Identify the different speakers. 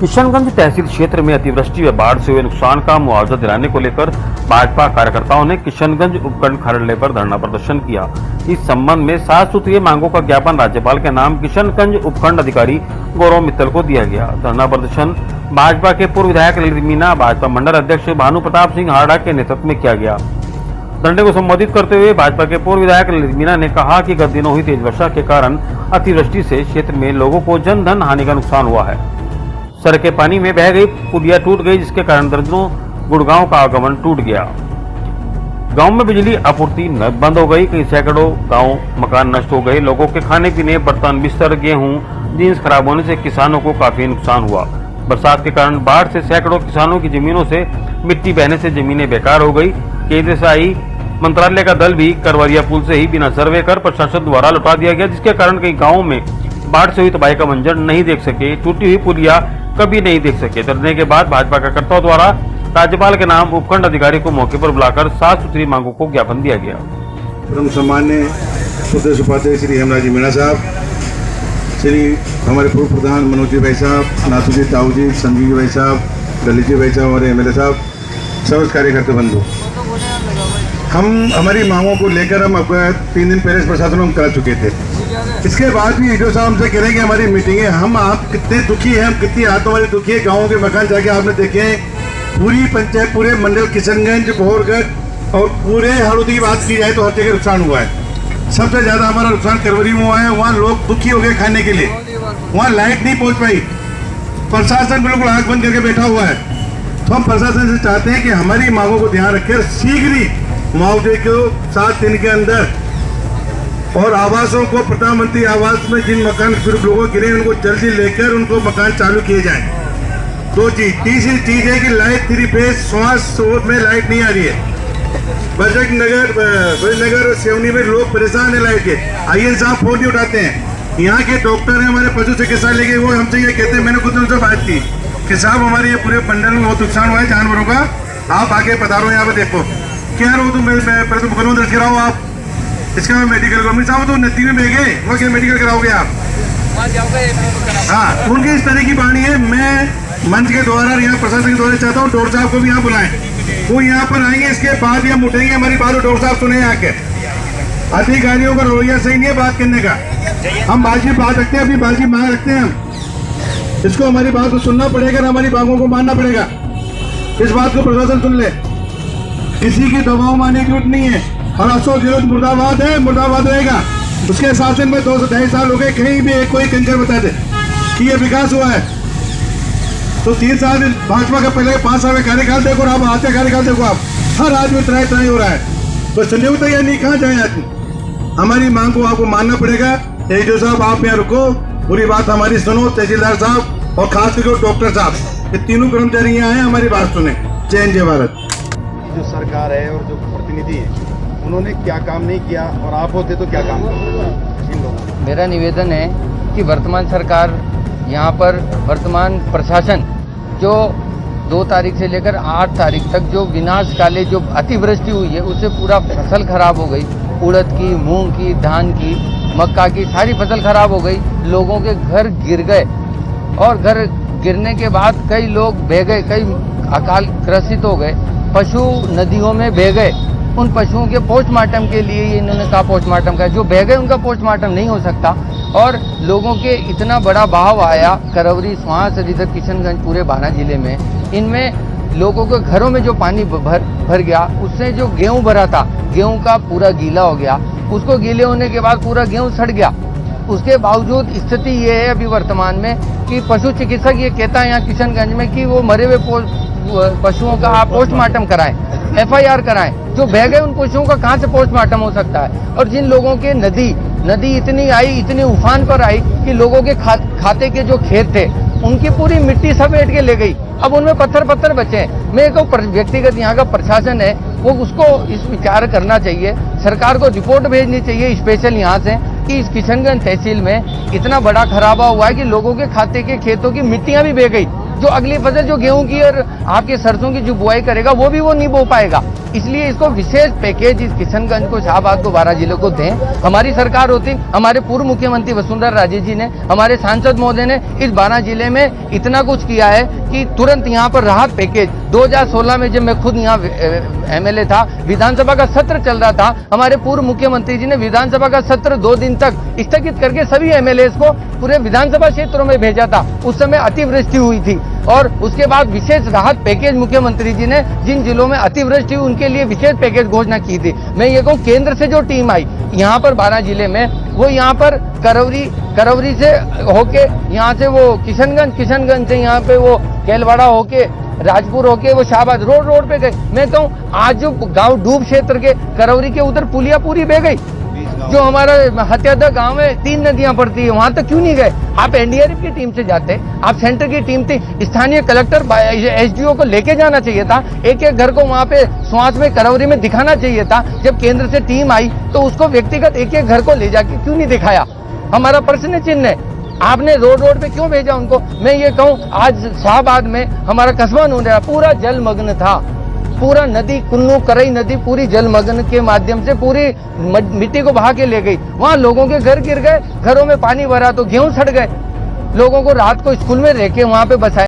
Speaker 1: किशनगंज तहसील क्षेत्र में अतिवृष्टि व बाढ़ से हुए नुकसान का मुआवजा दिलाने को लेकर भाजपा कार्यकर्ताओं ने किशनगंज उपखंड कार्यालय पर धरना प्रदर्शन किया। इस संबंध में 7 सूत्रीय मांगों का ज्ञापन राज्यपाल के नाम किशनगंज उपखंड अधिकारी गौरव मित्तल को दिया गया। धरना प्रदर्शन भाजपा के पूर्व विधायक ललित मीणा, भाजपा मंडल अध्यक्ष भानु प्रताप सिंह हारडा के नेतृत्व में किया गया। धरने को संबोधित करते हुए भाजपा के पूर्व विधायक ललित मीणा ने कहा कि गत दिनों हुई तेज वर्षा के कारण अतिवृष्टि से क्षेत्र में लोगों को जन धन हानि का नुकसान हुआ है। सड़कें पानी में बह गई, पुलिया टूट गई, जिसके कारण दर्जनों गुड़गांव का आगमन टूट गया। गांव में बिजली आपूर्ति बंद हो गई, कई सैकड़ों गांव मकान नष्ट हो गए। लोगों के खाने पीने, बर्तन, बिस्तर, गेहूं, जींस खराब होने से किसानों को काफी नुकसान हुआ। बरसात के कारण बाढ़ से सैकड़ों किसानों की जमीनों से मिट्टी बहने से जमीनें बेकार हो गई। केंद्र से आई मंत्रालय का दल भी करवरिया पुल से ही बिना सर्वे कर प्रशासन द्वारा लौटा दिया गया, जिसके कारण कई गाँवों में बाढ़ से हुई तबाही का मंजर नहीं देख सके, टूटी हुई पुलिया कभी नहीं देख सके। धरने के बाद भाजपा कार्यकर्ताओं द्वारा राज्यपाल के नाम उपखंड अधिकारी को मौके पर बुलाकर 7 सूत्रीय मांगों को ज्ञापन दिया गया।
Speaker 2: परम सम्मान्य प्रदेश उपाध्यक्ष श्री हेमराज जी मीणा साहब, श्री हमारे पूर्व प्रधान मनोज जी भाई साहब, नाथू जी, ताऊ जी, संजीव जी भाई साहब, ललित जी भाई साहब, हमारे एमएलए साहब, सब कार्यकर्ता बंधु, हम हमारी मांगों को लेकर हम 3 दिन पहले प्रशासन में करा चुके थे। इसके बाद भी ईडो साहब हमसे कह रहे हैं कि हमारी मीटिंग है, हम आप कितने दुखी हैं, हम कितनी हाथों हमारी दुखी है। गाँवों के मकान जाके आपने देखे हैं, पूरी पंचायत, पूरे मंडल किशनगंज, बोहरगढ़ और पूरे हड़ौदी की बात की जाए तो हर जगह नुकसान हुआ है। सबसे ज़्यादा हमारा नुकसान करवरी में हुआ है। वहाँ लोग दुखी हो गए खाने के लिए, वहाँ लाइट नहीं पहुँच पाई, प्रशासन बिल्कुल आँख बंद करके बैठा हुआ है। तो हम प्रशासन से चाहते हैं कि हमारी मांगों को ध्यान रखें, शीघ्र ही मुआवजे को 7 दिन के अंदर और आवासों को प्रधानमंत्री आवास में जिन मकान लोगों गिरे उनको जल्दी लेकर उनको मकान चालू किए जाएं। 2 चीज। तीसरी चीज है कि लाइट 3 फेज स्वास्थ्य में लाइट नहीं आ रही है। बजट नगर और सेवनी में लोग परेशान है लाइट के। आईएएस साहब फोन नहीं उठाते हैं। यहाँ के डॉक्टर हैं हमारे पशु चिकित्सालय के, वो हमसे ये कहते हैं, मैंने खुद उनसे बात की कि साहब हमारे ये पूरे मंडल में बहुत नुकसान हुआ है जानवरों का, आप आके पधारो यहाँ पे देखो। क्या रहो तुम मुकदमा दर्ज कराओ आप, इसका मैं मेडिकल गवर्नमेंट साहब तो नदी में बह गए, वो क्या मेडिकल कराओगे आप? हाँ, उनकी इस तरह की वाणी है। मैं मंच के द्वारा, यहाँ प्रशासन के द्वारा चाहता हूँ डॉक्टर साहब को भी यहाँ बुलाएं, वो यहाँ पर आएंगे, इसके बाद हम उठेंगे हमारी बात। डॉक्टर साहब सुने आके, अधिकारियों का रवैया सही नहीं है बात करने का। हम बाजी बात रखते हैं, अपनी बाजी मांग रखते हैं हम, इसको हमारी बात को सुनना पड़ेगा, हमारी बातों को मानना पड़ेगा। इस बात को प्रशासन सुन ले, किसी की दबाव मानने की जरूरत नहीं है। और अफसोस विरोध मुर्दाबाद है, मुर्दाबाद रहेगा। उसके शासन में 2 से 2.5 साल हो गए, कहीं भी कोई कंकर बता दे कि ये विकास हुआ है तो 3 साल भाजपा का पहले 5 साल में कार्यकाल देखो और अब आते कार्यकाल देखो, आप हर आदमी तराई हो रहा है। तो संयोग तो यह नहीं, कहाँ जाए आदमी। हमारी मांग को आपको मानना पड़ेगा। एडीओ साहब आप यहाँ रुको, पूरी बात हमारी सुनो, तहसीलदार साहब और खास करके डॉक्टर साहब, ये तीनों कर्मचारी यहाँ आए, हमारी बात सुने। जय हिंद, जय भारत।
Speaker 3: जो सरकार है और जो प्रतिनिधि है उन्होंने क्या काम नहीं किया, और आप होते तो क्या काम करते?
Speaker 4: मेरा निवेदन है कि वर्तमान सरकार, यहाँ पर वर्तमान प्रशासन जो 2 तारीख से लेकर 8 तारीख तक जो विनाशकाले जो अतिवृष्टि हुई है उससे पूरा फसल खराब हो गई। उड़द की, मूंग की, धान की, मक्का की सारी फसल खराब हो गई। लोगों के घर गिर गए और घर गिरने के बाद कई लोग बह गए, कई अकाल ग्रसित हो गए। पशु नदियों में बह गए। उन पशुओं के पोस्टमार्टम के लिए ये इन्होंने कहा पोस्टमार्टम का, जो बह गए उनका पोस्टमार्टम नहीं हो सकता। और लोगों के इतना बड़ा बहाव आया करवरी, स्वांस, इधर किशनगंज, पूरे 12 जिले में, इनमें लोगों के घरों में जो पानी भर गया, उससे जो गेहूं भरा था, गेहूं का पूरा गीला हो गया। उसको गीले होने के बाद पूरा गेहूं सड़ गया। उसके बावजूद स्थिति ये है अभी वर्तमान में कि पशु चिकित्सक ये कहता है यहाँ किशनगंज में कि वो मरे हुए पशुओं का आप पोस्टमार्टम कराएं, FIR कराएं। जो बह गए उन पशुओं का कहाँ से पोस्टमार्टम हो सकता है? और जिन लोगों के नदी इतनी आई, इतनी उफान पर आई कि लोगों के खाते के जो खेत थे उनकी पूरी मिट्टी समेट के ले गई। अब उनमें पत्थर बचे। मैं को व्यक्तिगत यहाँ का प्रशासन है वो उसको इस विचार करना चाहिए। सरकार को रिपोर्ट भेजनी चाहिए स्पेशल यहाँ से कि इस किशनगंज तहसील में इतना बड़ा खराबा हुआ है कि लोगों के खाते के खेतों की मिट्टियां भी बह गई। जो अगली फसल जो गेहूं की और आपके सरसों की जो बुआई करेगा वो भी वो नहीं बो पाएगा। इसलिए इसको विशेष पैकेज इस किशनगंज को, शाहबाद को, 12 जिलों को दें। हमारी सरकार होती, हमारे पूर्व मुख्यमंत्री वसुंधरा राजे जी ने, हमारे सांसद महोदय ने इस 12 जिले में इतना कुछ किया है कि तुरंत यहाँ पर राहत पैकेज 2016 में जब मैं खुद यहाँ एमएलए था, विधानसभा का सत्र चल रहा था, हमारे पूर्व मुख्यमंत्री जी ने विधानसभा का सत्र 2 दिन तक स्थगित करके सभी एमएलए को पूरे विधानसभा क्षेत्रों में भेजा था। उस समय अतिवृष्टि हुई थी और उसके बाद विशेष राहत पैकेज मुख्यमंत्री जी ने जिन जिलों में अतिवृष्टि हुई उनके लिए विशेष पैकेज घोषणा की थी। मैं ये कहूँ, केंद्र से जो टीम आई यहाँ पर 12 जिले में, वो यहाँ पर करौरी से होके, यहाँ से वो किशनगंज से यहाँ पे वो केलवाड़ा होके, राजपुर होके वो शाहबाद रोड पे गए। मैं कहूँ आज जो गांव डूब क्षेत्र के करौरी के उधर पुलिया पूरी बह गई। जो हमारा हत्यादा गांव में 3 नदियां पड़ती है, वहां तक क्यों नहीं गए? आप एनडीआरएफ की टीम से जाते, आप सेंटर की टीम थी, स्थानीय कलेक्टर एसडीओ को लेके जाना चाहिए था, एक एक घर को वहां पे स्वास में करौरी में दिखाना चाहिए था। जब केंद्र से टीम आई तो उसको व्यक्तिगत एक एक घर को ले जाके क्यों नहीं दिखाया? हमारा प्रश्न चिन्ह है, आपने रोड पे क्यों भेजा उनको? मैं ये कहूँ, आज शाहबाद में हमारा कस्बा नूंडेरा पूरा जलमग्न था, पूरा नदी कुन्नू करई नदी पूरी जलमग्न के माध्यम से पूरी मिट्टी को बहा के ले गई। वहां लोगों के घर गिर गए, घरों में पानी भरा तो गेहूं सड़ गए। लोगों को रात को स्कूल में रह के वहां पे बसाया।